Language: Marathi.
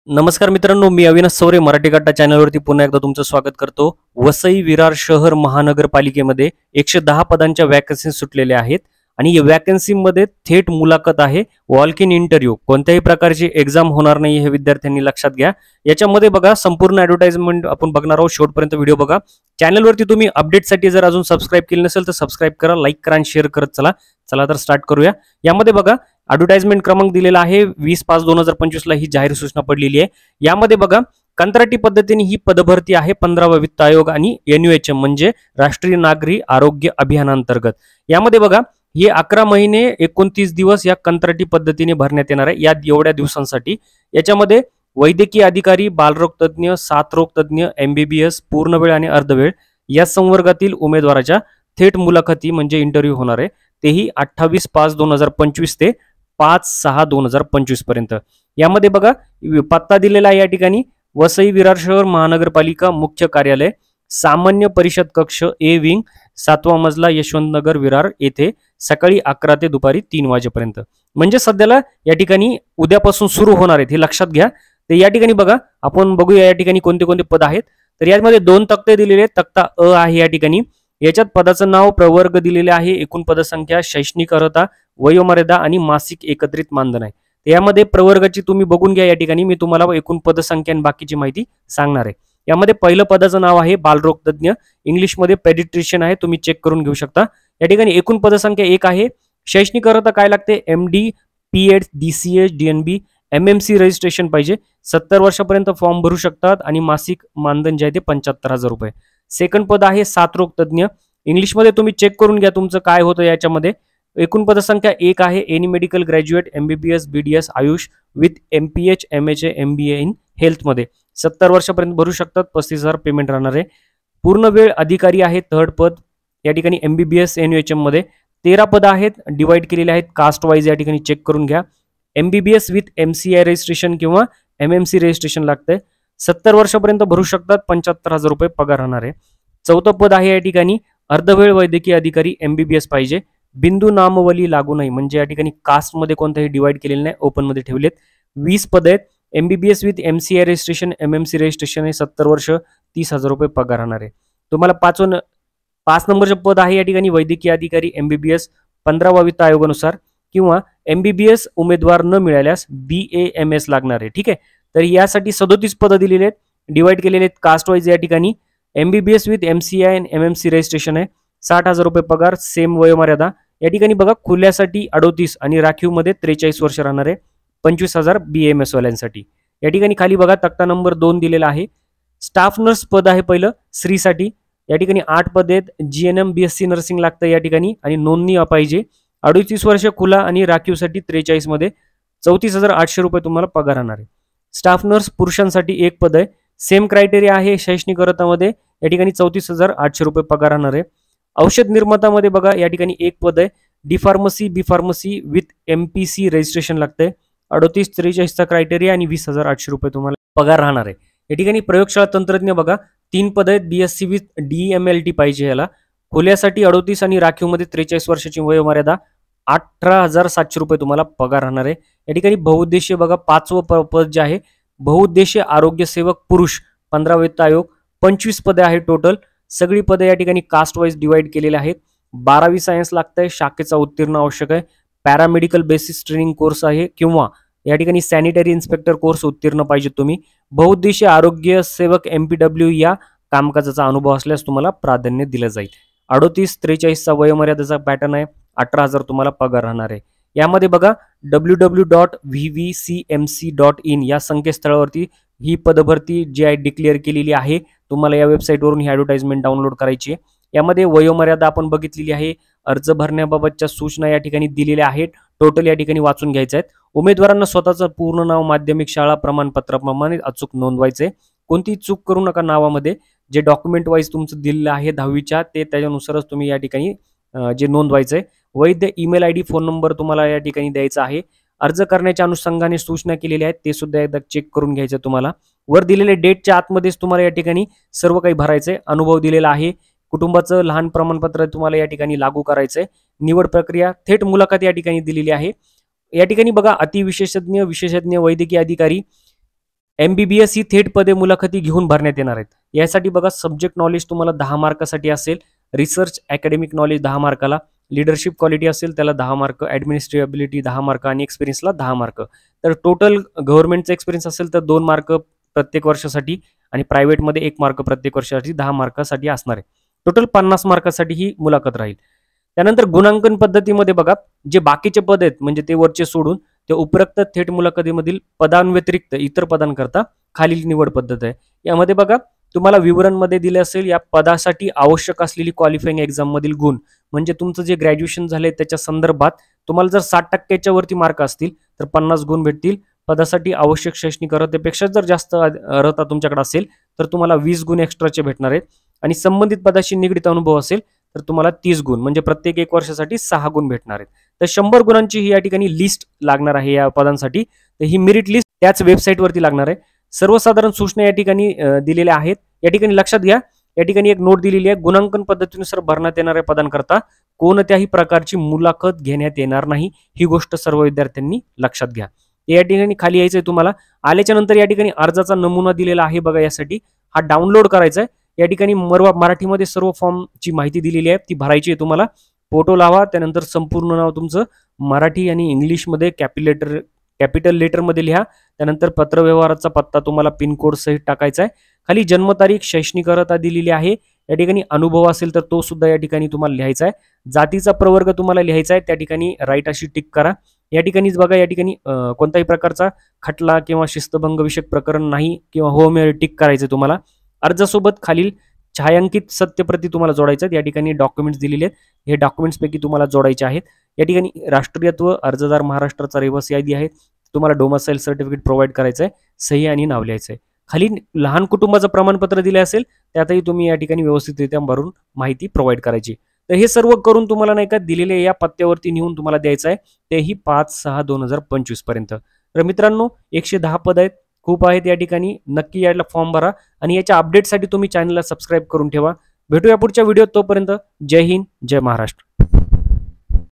नमस्कार मित्रांनो, मी अविनाश सौरे मराठी कट्टा चॅनलवरती पुन्हा एकदा तुमचं स्वागत करतो. वसई विरार शहर महानगरपालिकेमध्ये 110 पदांच्या वॅकन्सी सुटलेल्या आहेत आणि या वॅकन्सीमध्ये थेट मुलाखत आहे. वॉक इन इंटरव्ह्यू, कोणत्याही प्रकारची एक्झाम होणार नाही हे विद्यार्थ्यांनी लक्षात घ्या. याच्यामध्ये बघा संपूर्ण ॲडव्हर्टाइजमेंट आपण बघणार आहोत. शेवटपर्यंत व्हिडिओ बघा. चॅनलवरती तुम्ही अपडेटसाठी जर अजून सबस्क्राईब केलं नसेल तर सबस्क्राईब करा, लाईक करा आणि शेअर करत चला. चला तर स्टार्ट करूया. यामध्ये बघा ॲडव्हर्टाइजमेंट क्रमांक दिलेला आहे 20/5/2025 ला ही जाहीर सूचना पडलेली आहे. यामध्ये बघा कंत्राटी पद्धतीने ही पदभरती आहे 15वा वित्त आयोग आणि NUHM म्हणजे राष्ट्रीय नागरी आरोग्य अभियानांतर्गत. यामध्ये बघा हे 11 महिने 29 दिवस या कंत्राटी पद्धतीने भरण्यात येणार आहे. या एवढ्या दिवसांसाठी याच्यामध्ये वैद्यकीय अधिकारी, बालरोग तज्ज्ञ, साथरोग तज्ज्ञ, MBBS पूर्ण वेळ आणि अर्धवेळ या संवर्गातील उमेदवाराच्या थेट मुलाखती म्हणजे इंटरव्ह्यू होणार आहे. तेही 28/5/2025 ते 5/6/2025 पर्यंत. यामध्ये बघा पत्ता दिलेला आहे या ठिकाणी वसई विरार शहर महानगरपालिका मुख्य कार्यालय, सामान्य परिषद कक्ष A विंग, 7वा मजला, यशवंतनगर विरार येथे सकाळी 11 ते दुपारी 3 वाजेपर्यंत. म्हणजे सध्याला या ठिकाणी उद्यापासून सुरू होणार आहेत हे लक्षात घ्या. तर या ठिकाणी बघा आपण बघूया या ठिकाणी कोणते कोणते पद आहेत. तर यामध्ये 2 तक्ते दिलेले आहेत. तक्ता अ आहे या ठिकाणी. याच्यात पदाचं नाव, प्रवर्ग दिलेले आहे, एकूण पदसंख्या, शैक्षणिक अर्हता, वयोमर्यादा आणि मासिक एकत्रित मानधन आहे. यामध्ये प्रवर्गाची तुम्ही बघून घ्या. या ठिकाणी मी तुम्हाला एकूण पदसंख्या आणि बाकीची माहिती सांगणार आहे. यामध्ये पहिलं पदाचं नाव आहे बालरोग तज्ज्ञ, इंग्लिशमध्ये पेडिट्रिशियन आहे, तुम्ही चेक करून घेऊ शकता. या ठिकाणी एकूण पदसंख्या 1 आहे. शैक्षणिक अर्हता काय लागते? MD, PEd, DCH, DNB, MMC registration पाहिजे. 70 वर्षापर्यंत फॉर्म भरू शकतात आणि मासिक मानधन जे आहे ते 75,000 रुपये. सेकंड पद आहे साथरोग तज्ज्ञ, इंग्लिशमध्ये तुम्ही चेक करून घ्या तुमचं काय होतं याच्यामध्ये. एकूण पदसंख्या 1 आहे. Any medical graduate, MBBS, BDS, Ayush with MPH, MHA, MBA in हेल्थमध्ये 70 वर्षापर्यंत भरू शकतात. 35,000 पेमेंट राहणार आहे. पूर्ण वेळ अधिकारी आहे थर्ड पद. या ठिकाणी MBBS NUHM मध्ये 13 पद आहेत, डिवाइड केलेले आहेत कास्ट वाईज. या ठिकाणी चेक करून घ्या. MBBS विथ MCI रजिस्ट्रेशन किंवा MMC रजिस्ट्रेशन लागतंय. 70 वर्षापर्यंत भरू शकतात. 75,000 रुपये पगार राहणार आहे. चौथं पद आहे या ठिकाणी अर्धवेळ वैद्यकीय अधिकारी, MBBS पाहिजे. बिंदू नामवली लागू नाही म्हणजे या ठिकाणी कास्टमध्ये कोणताही डिवाइड केलेलं नाही, ओपनमध्ये ठेवलेत. 20 पद आहेत. MBBS with MCI registration, MMC registration आहे. 70 वर्ष, 30,000 रुपये पगार राहणार आहे. तुम्हाला 5 नंबरचे पद आहे या ठिकाणी वैद्यकीय अधिकारी, MBBS 15वा वित्त आयोगानुसार किंवा MBBS उमेदवार न मिळाल्यास BAMS लागणार आहे. ठीक आहे. तर यासाठी 37 पदं दिलेली आहेत, डिवाइड केलेले आहेत कास्ट वाईज. या ठिकाणी MBBS विथ MCI आणि MMC रजिस्ट्रेशन आहे. 60,000 रुपये पगार, सेम वयोमर्यादा. या ठिकाणी बघा खुल्यासाठी 38 आणि राखीवमध्ये 43 वर्ष राहणार आहे. 25,000 BAMS वाल्यांसाठी. या ठिकाणी खाली बघा तक्ता नंबर 2 दिलेला आहे. स्टाफ नर्स पद आहे पहिलं स्त्रीसाठी. या ठिकाणी 8 पद आहेत. GNM BSc नर्सिंग लागतं या ठिकाणी आणि नोंदणी पाहिजे. 38 वर्ष खुला आणि राखीवसाठी 43 मध्ये 34,800 रुपये तुम्हाला पगार राहणार आहे. स्टाफ नर्स पुरुषांसाठी 1 पद आहे. सेम क्रायटेरिया आहे शैक्षणिक अर्हतामध्ये. या ठिकाणी 34,800 रुपये पगार राहणार आहे. औषध निर्मातामध्ये बघा या ठिकाणी 1 पद आहे. D pharmacy, B pharmacy with MPC registration लागतंय. 38-43चा क्रायटेरिया आणि 20,800 रुपये तुम्हाला पगार राहणार आहे. या ठिकाणी प्रयोगशाळा तंत्रज्ञ बघा 3 पद आहेत. BSc विथ DMLT पाहिजे याला. खुल्यासाठी 38 आणि राखीवमध्ये 43 वर्षाची वयोमर्यादा. 18,700 रुपये तुम्हाला पगार राहणार आहे. या ठिकाणी बहुउद्देशीय बघा 5वं पद जे आहे बहुउद्देशीय आरोग्य सेवक पुरुष 15 वित्त आयोग. 25 पदे आहे टोटल. सगळी पदे या ठिकाणी कास्ट वाईज डिवाइड केलेले आहेत. 12वी सायन्स लागतंय, शाखेचा उत्तीर्ण आवश्यक आहे. पॅरामेडिकल बेसिस ट्रेनिंग कोर्स आहे किंवा या ठिकाणी सॅनिटरी इन्स्पेक्टर कोर्स उत्तीर्ण पाहिजे तुम्ही. बहुउद्देशीय आरोग्य सेवक MPW या कामकाजाचा अनुभव असल्यास तुम्हाला प्राधान्य दिलं जाईल. 38-43चा वयोमर्यादेचा पॅटर्न आहे. 18,000 तुम्हाला पगार राहणार आहे. यामध्ये बघा www.vvcmc.in या संकेतस्थळावरती ही पदभरती जी आहे डिक्लेअर केलेली आहे. तुम्हाला या वेबसाईटवरून ही ॲडव्हर्टाइजमेंट डाउनलोड करायची आहे. यामध्ये वयोमर्यादा आपण बघितलेली आहे. अर्ज भरण्याबाबतच्या सूचना या ठिकाणी दिलेल्या आहेत. टोटल या ठिकाणी वाचून घ्यायचं आहेत. उमेदवारांना स्वतःचं पूर्ण नाव माध्यमिक शाळा प्रमाणपत्राप्रमाणे अचूक नोंदवायचं आहे. कोणतीही चूक करू नका नावामध्ये. जे डॉक्युमेंट वाईज तुमचं दिलेलं आहे 10वीच्या ते त्याच्यानुसारच तुम्ही या ठिकाणी जे नोंदवायचं आहे. वैध ईमेल ID, फोन नंबर तुम्हाला या ठिकाणी द्यायचा आहे. अर्ज करण्याच्या अनुषंगाने सूचना केलेल्या आहेत ते सुद्धा एकदा चेक करून घ्यायचं तुम्हाला. वर दिलेल्या डेटच्या आतमध्येच तुम्हाला या ठिकाणी सर्व काही भरायचंय. अनुभव दिलेला आहे. कुटुंबाचं लहान प्रमाणपत्र तुम्हाला या ठिकाणी लागू करायचंय. निवड प्रक्रिया थेट मुलाखत या ठिकाणी दिलेली आहे. या ठिकाणी बघा अतिविशेषज्ञ, विशेषज्ञ, वैद्यकीय अधिकारी MBBS ही थेट पदे मुलाखती घेऊन भरण्यात येणार आहेत. यासाठी बघा सब्जेक्ट नॉलेज तुम्हाला 10 मार्कासाठी असेल, रिसर्च अकॅडमिक नॉलेज 10 मार्काला, लीडरशिप क्वालिटी असेल त्याला 10 मार्क, ॲडमिनिस्ट्रेबिलिटी 10 मार्क आणि एक्सपिरियन्सला 10 मार्क. तर टोटल गव्हर्नमेंटचा एक्सपिरियन्स असेल तर 2 मार्क प्रत्येक वर्षासाठी आणि प्रायव्हेटमध्ये 1 मार्क प्रत्येक वर्षासाठी 10 मार्कासाठी असणार आहे. टोटल 50 मार्कासाठी ही मुलाखत राहील. त्यानंतर गुणांकन पद्धतीमध्ये बघा जे बाकीचे पद आहेत म्हणजे ते वरचे सोडून ते उपरोक्त थेट मुलाखतीमधील पदांव्यतिरिक्त इतर पदांकरता खालील निवड पद्धत आहे. यामध्ये बघा तुम्हाला विवरणमध्ये दिले असेल या पदासाठी आवश्यक असलेली क्वालिफाईंग एक्झाम मधील गुण म्हणजे तुमचं जे ग्रॅज्युएशन झालंय त्याच्या संदर्भात तुम्हाला जर 60% वरती मार्क असतील तर 50 गुण भेटतील. पदासाठी आवश्यक शैक्षणिक अर्हतेपेक्षा जर जास्त अर्हता तुमच्याकडे असेल तर तुम्हाला 20 गुण एक्स्ट्राचे भेटणार आहेत आणि संबंधित पदाशी निगडीत अनुभव असेल तर तुम्हाला 30 गुण म्हणजे प्रत्येक 1 वर्षासाठी 6 गुण भेटणार आहेत. तर 100 गुणांची ही या ठिकाणी लिस्ट लागणार आहे या पदांसाठी. तर ही मेरिट लिस्ट त्याच वेबसाईटवरती लागणार आहे. सर्वसाधारण सूचना या ठिकाणी दिलेल्या आहेत. या ठिकाणी लक्षात घ्या, या ठिकाणी एक नोट दिलेली आहे, गुणांकन पद्धतीनुसार भरण्यात येणाऱ्या पदांकरता कोणत्याही प्रकारची मुलाखत घेण्यात येणार नाही. ही गोष्ट सर्व विद्यार्थ्यांनी लक्षात घ्या. या ठिकाणी खाली यायचंय तुम्हाला. आल्याच्या नंतर या ठिकाणी अर्जाचा नमुना दिलेला आहे बघा, यासाठी हा डाउनलोड करायचा आहे. या ठिकाणी मराठीमध्ये सर्व फॉर्मची माहिती दिलेली आहे, ती भरायची आहे तुम्हाला. फोटो लावा, त्यानंतर संपूर्ण नाव तुमचं मराठी आणि इंग्लिशमध्ये कॅपिटल लेटरमध्ये लिहा. त्यानंतर पत्रव्यवहाराचा पत्ता तुम्हाला पिनकोड सहित टाकायचा आहे. खाली जन्मतारीख, शैक्षणिक अर्हता दिलेली आहे. या ठिकाणी अनुभव असेल तर तो सुद्धा या ठिकाणी तुम्हाला लिहायचा आहे. जातीचा प्रवर्ग तुम्हाला लिहायचा आहे, त्या ठिकाणी राईट अशी टिक करा. या ठिकाणीच बघा, या ठिकाणी कोणत्याही प्रकारचा खटला किंवा शिस्तभंग विषयक प्रकरण नाही किंवा हो मे टिक करायचं तुम्हाला. अर्जासोबत खालील छायांकित सत्यप्रती तुम्हाला जोडायचं आहे. या ठिकाणी डॉक्युमेंट्स दिलेले आहेत, हे डॉक्युमेंट्सपैकी तुम्हाला जोडायचे आहेत. या ठिकाणी राष्ट्रीयत्व, अर्जदार महाराष्ट्राचा रहिवासी यादी आहे, तुम्हाला डोमासाईल सर्टिफिकेट प्रोव्हाइड करायचं आहे, सही आणि नाव लिहायचं आहे. खाली लहान कुटुंबाचं प्रमाणपत्र दिले असेल त्यातही तुम्ही या ठिकाणी व्यवस्थितरित्या भरून माहिती प्रोव्हाइड करायची. तर हे सर्व करून तुम्हाला नाही का दिलेल्या या पत्त्यावरती नेऊन तुम्हाला द्यायचं आहे, तेही 5/6/2025 पर्यंत. तर मित्रांनो 110 पद आहेत, खूप आहेत या ठिकाणी. नक्की यायला फॉर्म भरा आणि याच्या अपडेटसाठी तुम्ही चॅनलला सबस्क्राईब करून ठेवा. भेटूया पुढच्या व्हिडिओत, तोपर्यंत जय हिंद, जय महाराष्ट्र.